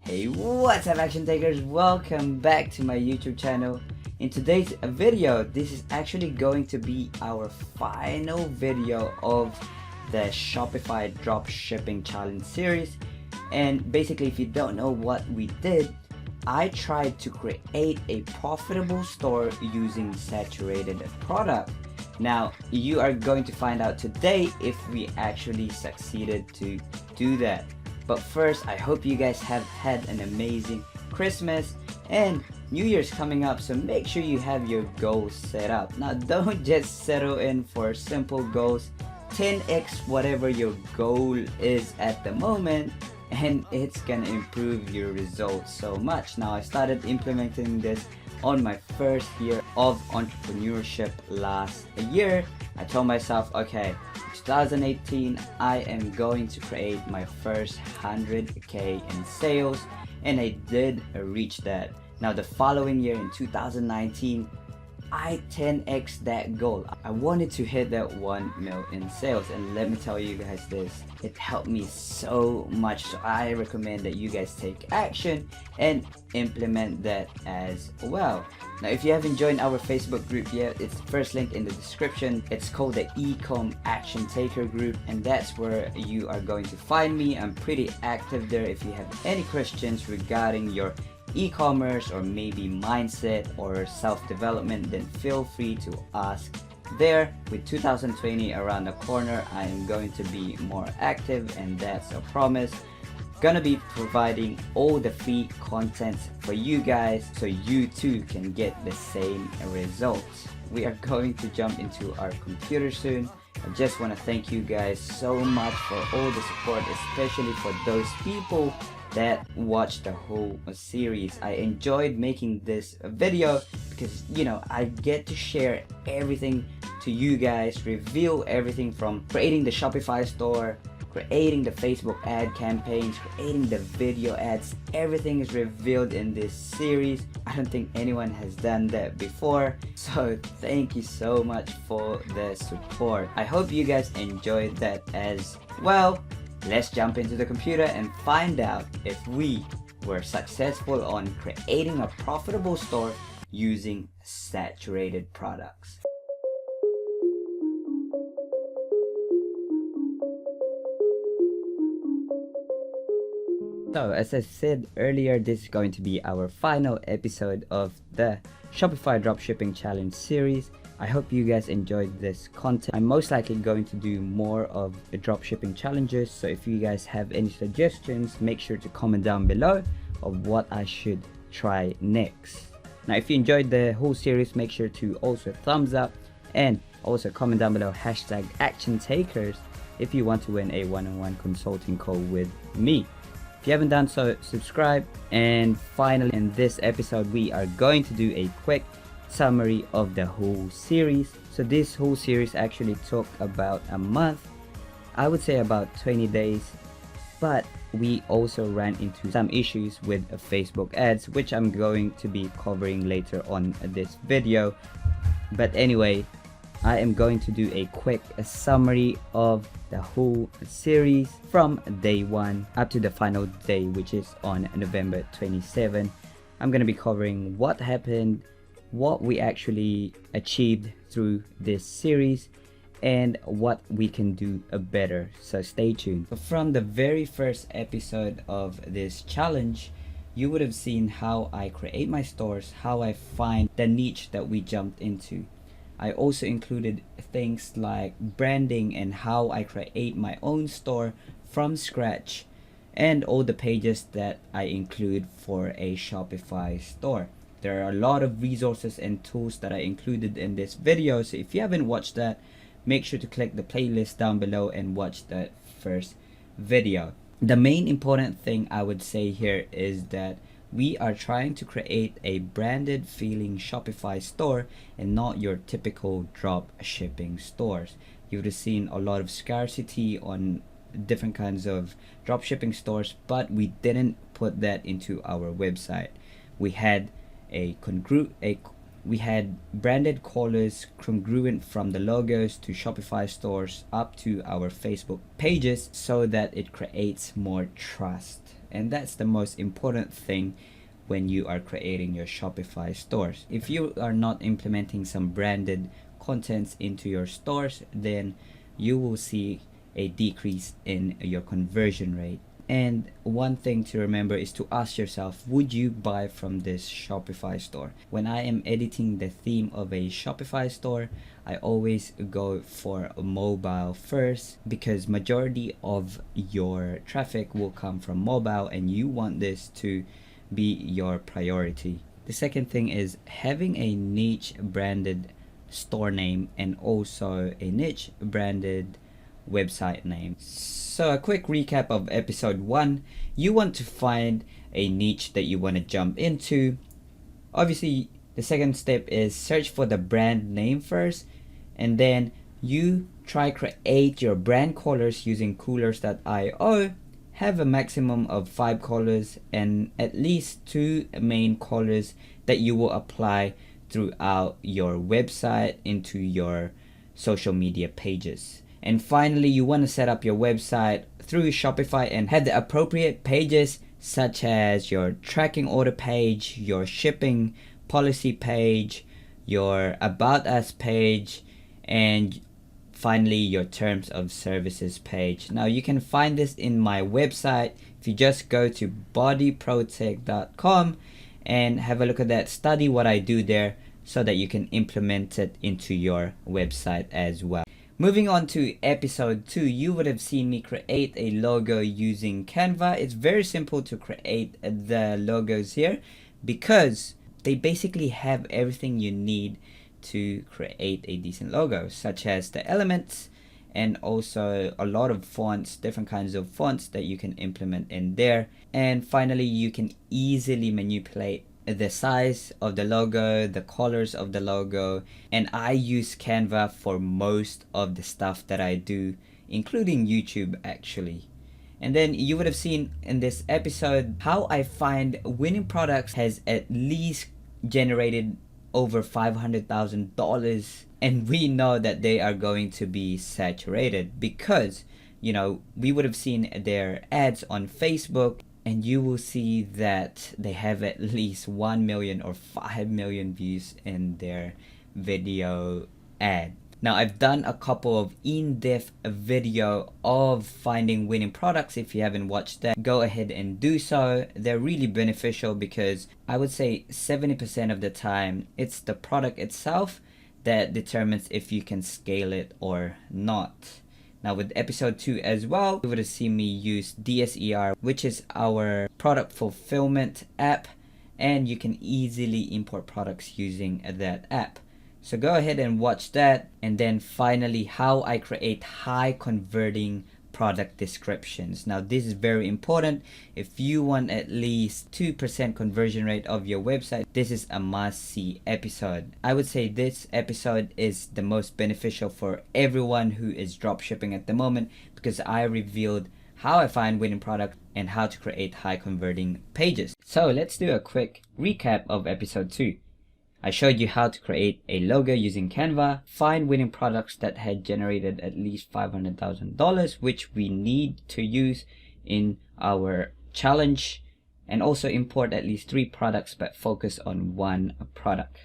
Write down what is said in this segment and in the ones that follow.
Hey, what's up action takers? Welcome back to my YouTube channel. In today's video, this is actually going to be our final video of the Shopify Dropshipping Challenge Series. And basically, if you don't know what we did, I tried to create a profitable store using saturated product. Now, you are going to find out today if we actually succeeded to do that. But first, I hope you guys have had an amazing Christmas and New Year's coming up, so make sure you have your goals set up. Now, don't just settle in for simple goals. 10x whatever your goal is at the moment, and it's gonna improve your results so much. Now, I started implementing this on my first year of entrepreneurship last year. I told myself, okay, 2018, I am going to create my first 100k in sales, and I did reach that. Now, the following year in 2019, I 10x that goal. I wanted to hit that 1 mil in sales, and let me tell you guys this, it helped me so much. So I recommend that you guys take action and implement that as well. Now, if you haven't joined our Facebook group yet, it's the first link in the description. It's called the ECOM Action Taker group, and that's where you are going to find me. I'm pretty active there. If you have any questions regarding your e-commerce or maybe mindset or self-development, then feel free to ask there. With 2020 around the corner, I am going to be more active, and that's a promise. Gonna be providing all the free content for you guys so you too can get the same results. We are going to jump into our computer soon. I just want to thank you guys so much for all the support, especially for those people that watched the whole series. I enjoyed making this video because, you know, I get to share everything to you guys, reveal everything from creating the Shopify store, creating the Facebook ad campaigns, creating the video ads. Everything is revealed in this series. I don't think anyone has done that before, so thank you so much for the support. I hope you guys enjoyed that as well. Let's jump into the computer and find out if we were successful on creating a profitable store using saturated products. So, as I said earlier, this is going to be our final episode of the Shopify Dropshipping Challenge Series. I hope you guys enjoyed this content. I'm most likely going to do more of the dropshipping challenges, so if you guys have any suggestions, make sure to comment down below of what I should try next. Now, if you enjoyed the whole series, make sure to also thumbs up and also comment down below hashtag action takers if you want to win a one-on-one consulting call with me. If you haven't done so, subscribe. And finally, in this episode, we are going to do a quick summary of the whole series. So this whole series actually took about a month, I would say about 20 days, but we also ran into some issues with Facebook ads, which I'm going to be covering later on this video. But anyway, I am going to do a quick summary of the whole series from day 1 up to the final day, which is on November 27. I'm going to be covering what happened, what we actually achieved through this series, and what we can do better. So stay tuned. From the very first episode of this challenge, you would have seen how I create my stores, how I find the niche that we jumped into. I also included things like branding and how I create my own store from scratch, and all the pages that I include for a Shopify store. There are a lot of resources and tools that I included in this video, so if you haven't watched that, make sure to click the playlist down below and watch that first video. The main important thing I would say here is that we are trying to create a branded feeling Shopify store and not your typical drop shipping stores. You would have seen a lot of scarcity on different kinds of drop shipping stores, but we didn't put that into our website. We had we had branded colors congruent from the logos to Shopify stores up to our Facebook pages, so that it creates more trust And that's the most important thing when you are creating your Shopify stores. If you are not implementing some branded contents into your stores, then you will see a decrease in your conversion rate. And one thing to remember is to ask yourself, would you buy from this Shopify store? When I am editing the theme of a Shopify store, I always go for a mobile first, because majority of your traffic will come from mobile and you want this to be your priority. The second thing is having a niche branded store name and also a niche branded website name. So a quick recap of episode 1. You want to find a niche that you want to jump into. Obviously, the second step is search for the brand name first, and then you try create your brand colors using coolors.io. Have a maximum of 5 colors and at least 2 main colors that you will apply throughout your website into your social media pages. And finally, you want to set up your website through Shopify and have the appropriate pages, such as your tracking order page, your shipping policy page, your about us page, and finally your terms of services page. Now you can find this in my website if you just go to bodyprotect.com and have a look at that, study what I do there so that you can implement it into your website as well. Moving on to episode 2, you would have seen me create a logo using Canva. It's very simple to create the logos here because they basically have everything you need to create a decent logo, such as the elements and also a lot of fonts, different kinds of fonts that you can implement in there. And finally, you can easily manipulate the size of the logo, the colors of the logo, and I use Canva for most of the stuff that I do, including YouTube actually. And then you would have seen in this episode how I find winning products has at least generated over $500,000, and we know that they are going to be saturated because, you know, we would have seen their ads on Facebook, and you will see that they have at least 1 million or 5 million views in their video ad. Now, I've done a couple of in-depth video of finding winning products. If you haven't watched that, go ahead and do so. They're really beneficial because I would say 70% of the time it's the product itself that determines if you can scale it or not. Now with episode 2 as well, you would have seen me use DSER, which is our product fulfillment app, and you can easily import products using that app. So go ahead and watch that. And then finally, how I create high converting product descriptions. Now this is very important. If you want at least 2% conversion rate of your website, this is a must-see episode. I would say this episode is the most beneficial for everyone who is dropshipping at the moment, because I revealed how I find winning products and how to create high converting pages. So let's do a quick recap of episode 2. I showed you how to create a logo using Canva, find winning products that had generated at least $500,000, which we need to use in our challenge, and also import at least 3 products but focus on 1 product.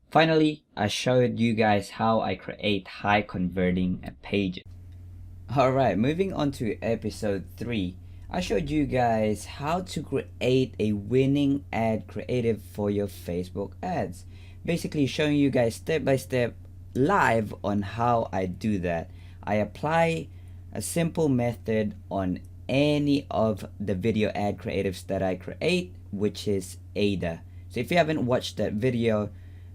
Finally, I showed you guys how I create high converting pages. Alright, moving on to episode 3. I showed you guys how to create a winning ad creative for your Facebook ads. Basically showing you guys step by step live on how I do that. I apply a simple method on any of the video ad creatives that I create, which is ADA. So if you haven't watched that video,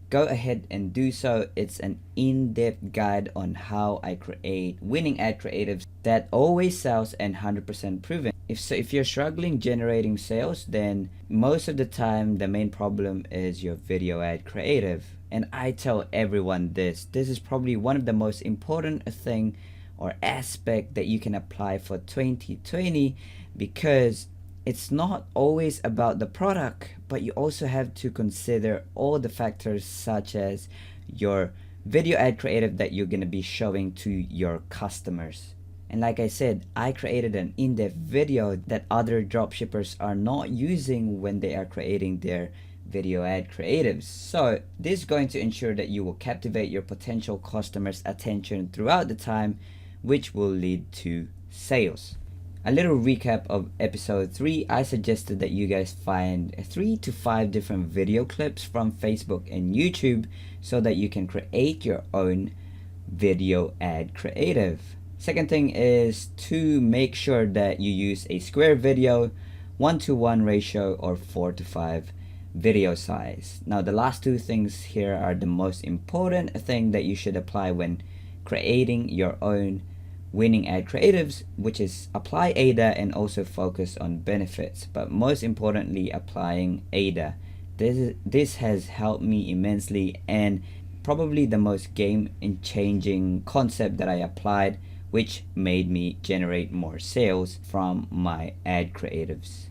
go ahead and do so. It's an in-depth guide on how I create winning ad creatives that always sells and 100% proven. If you're struggling generating sales, then most of the time the main problem is your video ad creative. And I tell everyone this is probably one of the most important thing or aspect that you can apply for 2020, because it's not always about the product, but you also have to consider all the factors such as your video ad creative that you're going to be showing to your customers. And like I said, I created an in-depth video that other dropshippers are not using when they are creating their video ad creatives. So this is going to ensure that you will captivate your potential customers' attention throughout the time, which will lead to sales. A little recap of episode 3, I suggested that you guys find 3 to 5 different video clips from Facebook and YouTube so that you can create your own video ad creative. Second thing is to make sure that you use a square video, 1:1 ratio, or 4:5 video size. Now the last two things here are the most important thing that you should apply when creating your own winning ad creatives, which is apply AIDA and also focus on benefits, but most importantly applying AIDA. This has helped me immensely, and probably the most game changing concept that I applied, which made me generate more sales from my ad creatives.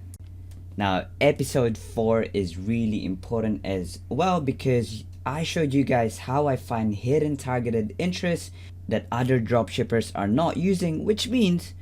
Now episode 4 is really important as well because I showed you guys how I find hidden targeted interests that other dropshippers are not using, which means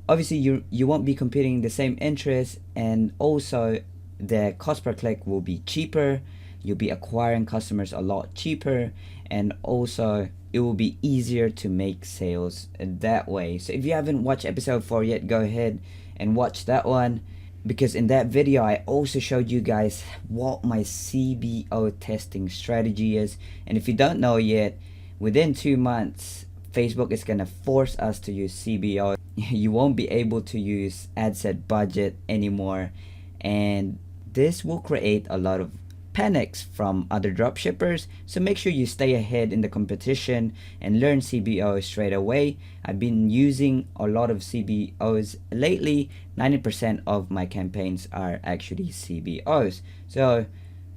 obviously you won't be competing the same interests, and also the cost per click will be cheaper. You'll be acquiring customers a lot cheaper, and also it will be easier to make sales that way. So if you haven't watched episode 4 yet, go ahead and watch that one, because in that video I also showed you guys what my CBO testing strategy is. And if you don't know yet, within 2 months Facebook is gonna force us to use CBO. You won't be able to use ad set budget anymore, and this will create a lot of panics from other dropshippers. So make sure you stay ahead in the competition and learn CBO straight away. I've been using a lot of CBOs lately. 90% of my campaigns are actually CBOs. So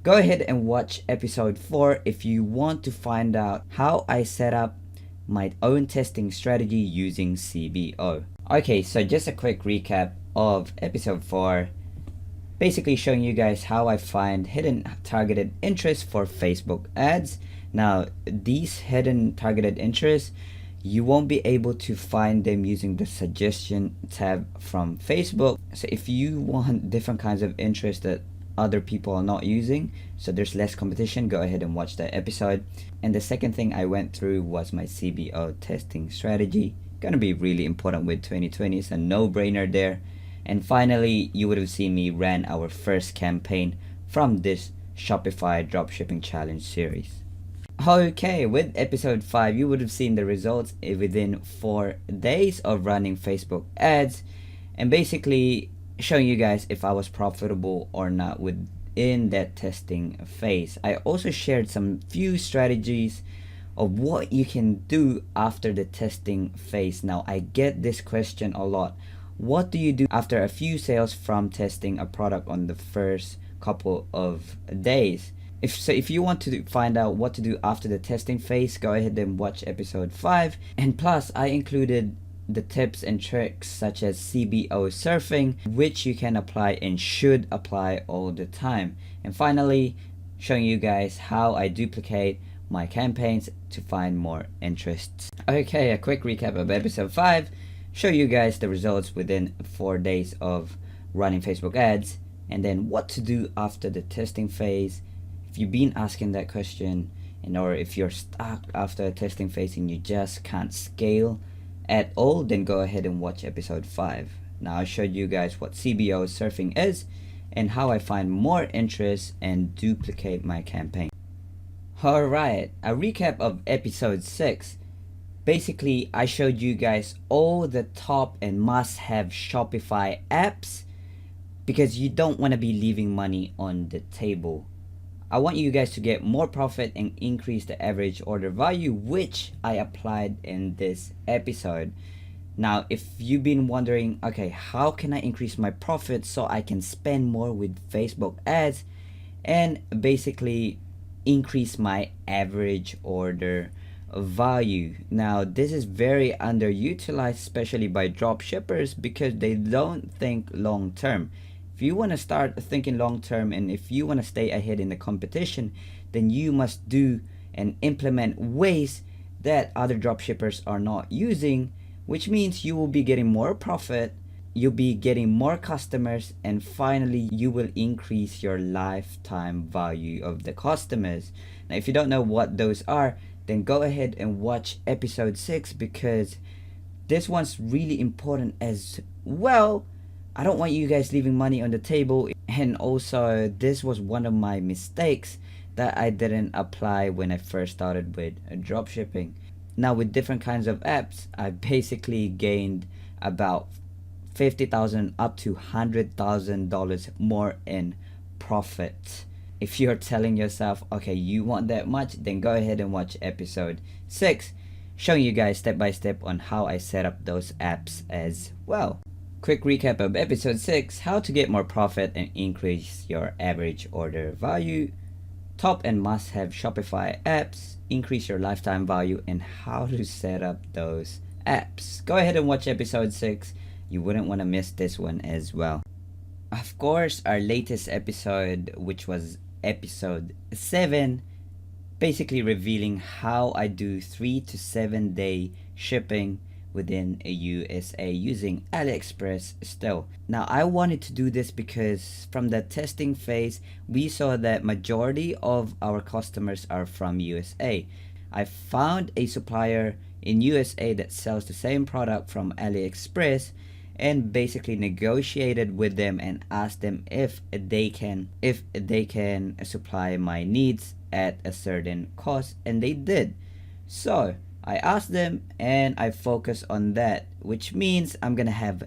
go ahead and watch episode 4 if you want to find out how I set up my own testing strategy using CBO. Okay, so just a quick recap of episode 4. Basically showing you guys how I find hidden targeted interests for Facebook ads. Now these hidden targeted interests, you won't be able to find them using the suggestion tab from Facebook. So if you want different kinds of interests that other people are not using, so there's less competition, go ahead and watch that episode. And the second thing I went through was my CBO testing strategy. Gonna be really important with 2020, it's a no-brainer there. And finally, you would have seen me ran our first campaign from this Shopify Dropshipping Challenge Series. Okay, with episode 5, you would have seen the results within 4 days of running Facebook ads, and basically showing you guys if I was profitable or not within that testing phase. I also shared some few strategies of what you can do after the testing phase. Now, I get this question a lot. What do you do after a few sales from testing a product on the first couple of days? If you want to find out what to do after the testing phase, go ahead and watch episode 5. And plus, I included the tips and tricks such as CBO surfing, which you can apply and should apply all the time. And finally, showing you guys how I duplicate my campaigns to find more interests. Okay, a quick recap of episode 5. Show you guys the results within 4 days of running Facebook ads, and then what to do after the testing phase. If you've been asking that question, or if you're stuck after a testing phase and you just can't scale at all, then go ahead and watch episode 5. Now I showed you guys what CBO surfing is and how I find more interest and duplicate my campaign. Alright, a recap of episode 6. Basically, I showed you guys all the top and must-have Shopify apps because you don't want to be leaving money on the table. I want you guys to get more profit and increase the average order value, which I applied in this episode. Now, if you've been wondering, okay, how can I increase my profit so I can spend more with Facebook ads and basically increase my average order value? Now this is very underutilized, especially by drop shippers, because they don't think long term. If you want to start thinking long term and if you want to stay ahead in the competition, then you must do and implement ways that other drop shippers are not using, which means you will be getting more profit, you'll be getting more customers, and finally you will increase your lifetime value of the customers. Now if you don't know what those are, then go ahead and watch episode 6, because this one's really important as well. I don't want you guys leaving money on the table, and also this was one of my mistakes that I didn't apply when I first started with dropshipping. Now with different kinds of apps, I basically gained about $50,000 up to $100,000 more in profit. If you're telling yourself, okay, you want that much, then go ahead and watch episode 6, showing you guys step by step on how I set up those apps as well. Quick recap of episode 6, how to get more profit and increase your average order value, top and must-have Shopify apps, increase your lifetime value, and how to set up those apps. Go ahead and watch episode 6. You wouldn't want to miss this one as well. Of course, our latest episode, which was episode 7, basically revealing how I do 3 to 7 day shipping within a USA using Aliexpress still. Now I wanted to do this because from the testing phase, we saw that majority of our customers are from USA. I found a supplier in USA that sells the same product from Aliexpress, and basically negotiated with them and asked them if they can supply my needs at a certain cost, and they did. So I asked them and I focus on that, which means I'm gonna have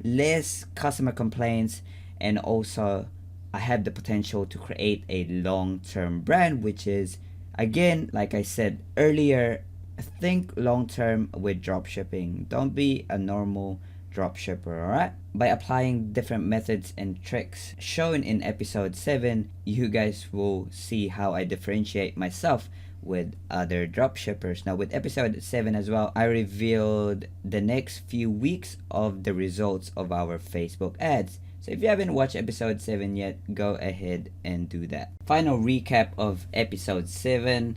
less customer complaints, and also I have the potential to create a long-term brand, which is, again, like I said earlier, think long-term with dropshipping. Don't be a normal dropshipper, alright? By applying different methods and tricks shown in episode 7, you guys will see how I differentiate myself with other dropshippers. Now with episode 7 as well, I revealed the next few weeks of the results of our Facebook ads. So if you haven't watched episode 7 yet, go ahead and do that. Final recap of episode 7.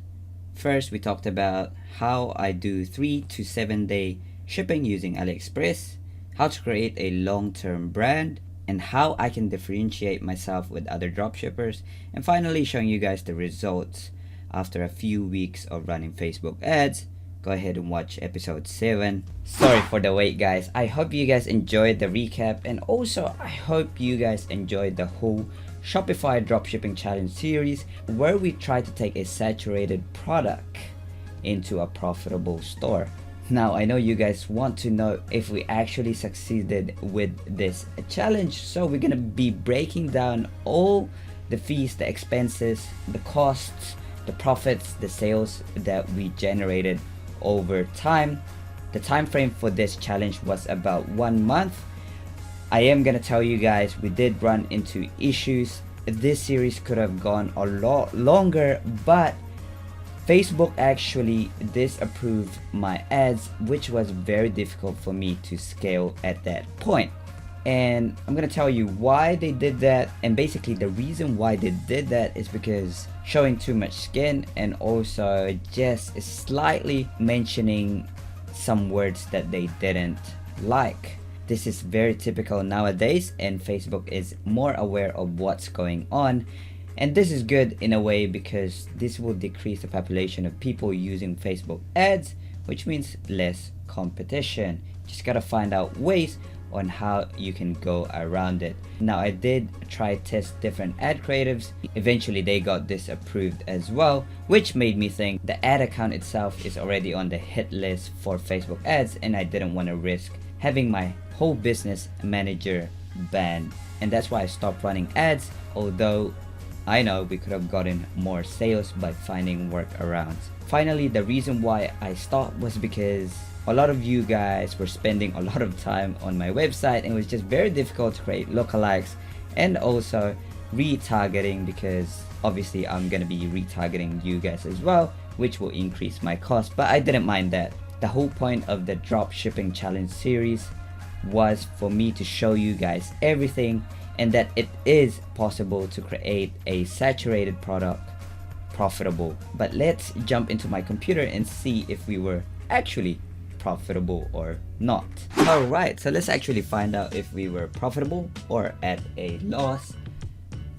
First, we talked about how I do 3 to 7 day shipping using Aliexpress, how to create a long-term brand, and how I can differentiate myself with other dropshippers, and finally showing you guys the results after a few weeks of running Facebook ads. Go ahead and watch episode 7. Sorry for the wait, guys. I hope you guys enjoyed the recap, and also I hope you guys enjoyed the whole Shopify Dropshipping Challenge Series, where we try to take a saturated product into a profitable store. Now I know you guys want to know if we actually succeeded with this challenge, so we're gonna be breaking down all the fees, the expenses, the costs, the profits, the sales that we generated over time. The time frame for this challenge was about 1 month. I am gonna tell you guys, we did run into issues. This series could have gone a lot longer, but Facebook actually disapproved my ads, which was very difficult for me to scale at that point. And I'm gonna tell you why they did that, and basically the reason why they did that is because showing too much skin, and also just slightly mentioning some words that they didn't like. This is very typical nowadays, and Facebook is more aware of what's going on. And this is good in a way, because this will decrease the population of people using Facebook ads, which means less competition. Just gotta find out ways on how you can go around it. Now I did try test different ad creatives. Eventually they got disapproved as well, which made me think the ad account itself is already on the hit list for Facebook ads, and I didn't want to risk having my whole business manager banned. And that's why I stopped running ads, although I know we could have gotten more sales by finding workarounds. Finally, the reason why I stopped was because a lot of you guys were spending a lot of time on my website, and it was just very difficult to create lookalikes and also retargeting, because obviously I'm gonna be retargeting you guys as well, which will increase my cost, but I didn't mind that. The whole point of the Dropshipping Challenge Series was for me to show you guys everything, and that it is possible to create a saturated product profitable. But let's jump into my computer and see if we were actually profitable or not. Alright, so let's actually find out if we were profitable or at a loss.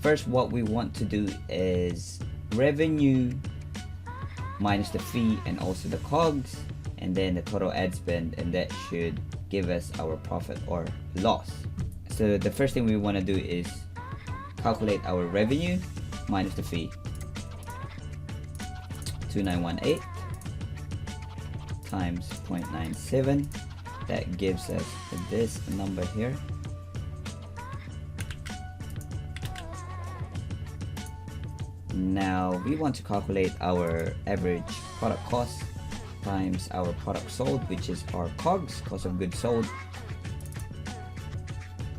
First, what we want to do is revenue minus the fee and also the COGS, and then the total ad spend, and that should give us our profit or loss. So the first thing we want to do is calculate our revenue minus the fee. 2918 times 0.97, that gives us this number here. Now we want to calculate our average product cost times our product sold, which is our COGS, cost of goods sold.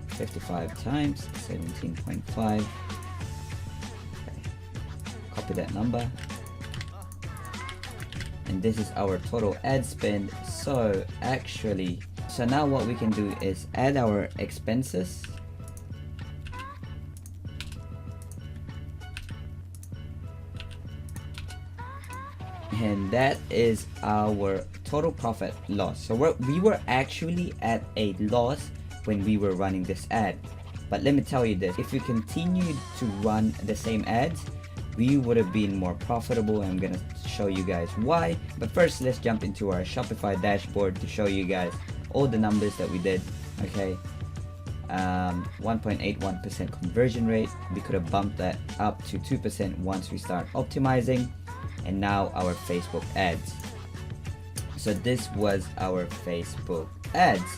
55 times 17.5. Okay. Copy that number. And this is our total ad spend. So now what we can do is add our expenses. And that is our total profit loss. So we were actually at a loss when we were running this ad. But let me tell you this, if we continued to run the same ads, we would have been more profitable. I'm gonna show you guys why. But first, let's jump into our Shopify dashboard to show you guys all the numbers that we did. Okay, 1.81% conversion rate. We could have bumped that up to 2% once we start optimizing. And now our Facebook ads. So this was our Facebook ads,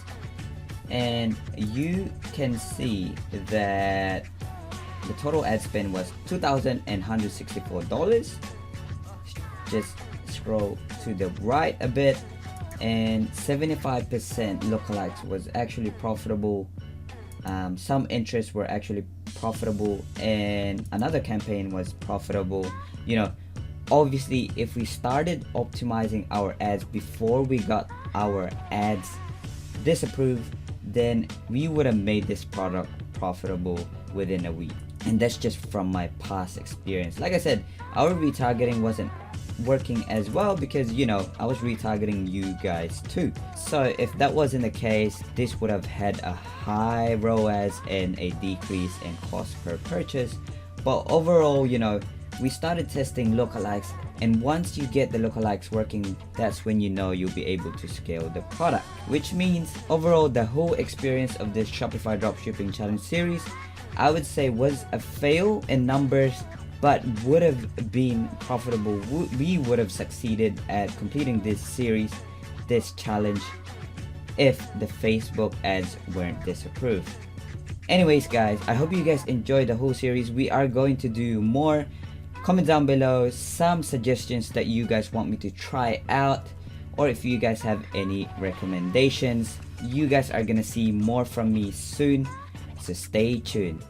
and you can see that the total ad spend was $2,164. Just scroll to the right a bit, and 75% lookalikes was actually profitable. Some interests were actually profitable, and another campaign was profitable. You know, obviously if we started optimizing our ads before we got our ads disapproved, then we would have made this product profitable within a week. And that's just from my past experience. Like I said, our retargeting wasn't working as well because, you know, I was retargeting you guys too. So if that wasn't the case, this would have had a high ROAS and a decrease in cost per purchase. But overall, you know, we started testing lookalikes, and once you get the lookalikes working, that's when you know you'll be able to scale the product. Which means overall, the whole experience of this Shopify Dropshipping Challenge Series, I would say, was a fail in numbers, but would have been profitable. We would have succeeded at completing this series, this challenge, if the Facebook ads weren't disapproved. Anyways guys, I hope you guys enjoyed the whole series. We are going to do more. Comment down below some suggestions that you guys want me to try out, or if you guys have any recommendations. You guys are gonna see more from me soon, so stay tuned.